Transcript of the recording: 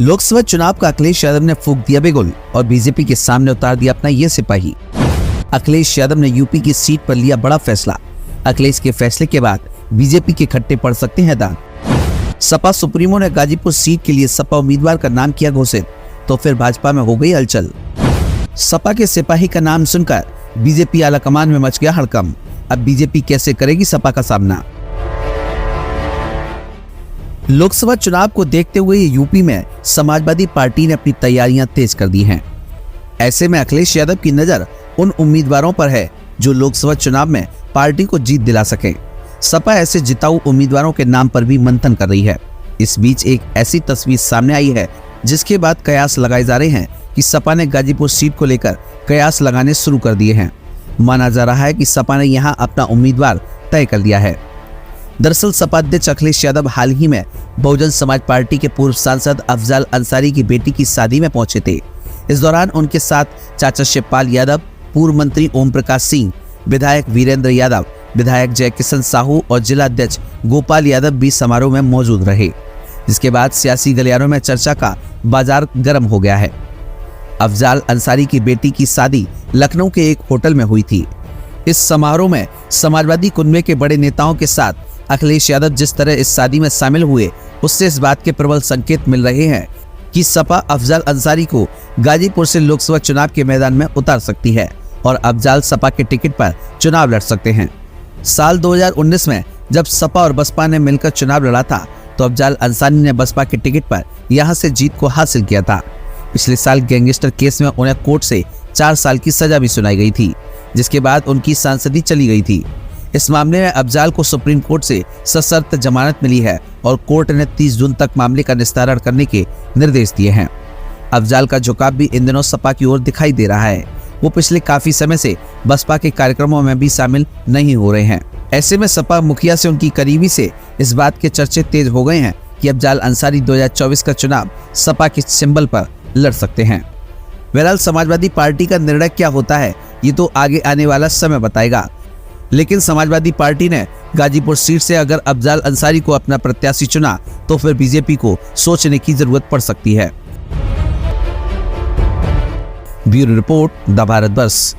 लोकसभा चुनाव का अखिलेश यादव ने फूंक दिया बिगुल और बीजेपी के सामने उतार दिया अपना ये सिपाही। अखिलेश यादव ने यूपी की सीट पर लिया बड़ा फैसला। अखिलेश के फैसले के बाद बीजेपी के खट्टे पड़ सकते हैं दांत। सपा सुप्रीमो ने गाजीपुर सीट के लिए सपा उम्मीदवार का नाम किया घोषित, तो फिर भाजपा में हो गई हलचल। सपा के सिपाही का नाम सुनकर बीजेपी आलाकमान में मच गया हड़कंप। अब बीजेपी कैसे करेगी सपा का सामना? लोकसभा चुनाव को देखते हुए यूपी में समाजवादी पार्टी ने अपनी तैयारियां तेज कर दी हैं। ऐसे में अखिलेश यादव की नजर उन उम्मीदवारों पर है जो लोकसभा चुनाव में पार्टी को जीत दिला सके। सपा ऐसे जिताऊ उम्मीदवारों के नाम पर भी मंथन कर रही है। इस बीच एक ऐसी तस्वीर सामने आई है जिसके बाद कयास लगाए जा रहे हैं कि सपा ने गाजीपुर सीट को लेकर कयास लगाने शुरू कर दिए हैं। माना जा रहा है कि सपा ने यहां अपना उम्मीदवार तय कर दिया है। दरअसल सपा अध्यक्ष अखिलेश यादव हाल ही में बहुजन समाज पार्टी के पूर्व सांसद अफजाल अंसारी की बेटी की शादी में पहुंचे थे। इस दौरान उनके साथ चाचा शिवपाल यादव, पूर्व मंत्री ओम प्रकाश सिंह, विधायक वीरेंद्र यादव, विधायक जयकिशन साहू और जिला अध्यक्ष गोपाल यादव भी समारोह में मौजूद रहे, जिसके बाद सियासी गलियारों में चर्चा का बाजार गर्म हो गया है। अफजाल अंसारी की बेटी की शादी लखनऊ के एक होटल में हुई थी। इस समारोह में समाजवादी कुनबे के बड़े नेताओं के साथ अखिलेश यादव जिस तरह इस शादी में शामिल हुए, उससे इस बात के प्रबल संकेत मिल रहे हैं कि सपा अफजाल अंसारी को गाजीपुर से लोकसभा चुनाव के मैदान में उतार सकती है और अफजाल सपा के टिकट पर चुनाव लड़ सकते हैं। साल 2019 में जब सपा और बसपा ने मिलकर चुनाव लड़ा था तो अफजाल अंसारी ने बसपा के टिकट पर यहां से जीत को हासिल किया था। पिछले साल गैंगस्टर केस में उन्हें कोर्ट से 4 साल की सजा भी सुनाई गई थी, जिसके बाद उनकी सांसदी चली गई थी। इस मामले में अफजाल को सुप्रीम कोर्ट से सशर्त जमानत मिली है और कोर्ट ने 30 जून तक मामले का निस्तारण करने के निर्देश दिए हैं। अफजाल का झुकाव भी इन दिनों सपा की ओर दिखाई दे रहा है। वो पिछले काफी समय से बसपा के कार्यक्रमों में भी शामिल नहीं हो रहे हैं। ऐसे में सपा मुखिया से उनकी करीबी से इस बात के चर्चे तेज हो गए हैं कि अफजाल अंसारी 2024 का चुनाव सपा के सिंबल पर लड़ सकते हैं। बहरहाल समाजवादी पार्टी का निर्णय क्या होता है ये तो आगे आने वाला समय बताएगा, लेकिन समाजवादी पार्टी ने गाजीपुर सीट से अगर अफजाल अंसारी को अपना प्रत्याशी चुना तो फिर बीजेपी को सोचने की जरूरत पड़ सकती है। ब्यूरो रिपोर्ट, द भारत वर्ष।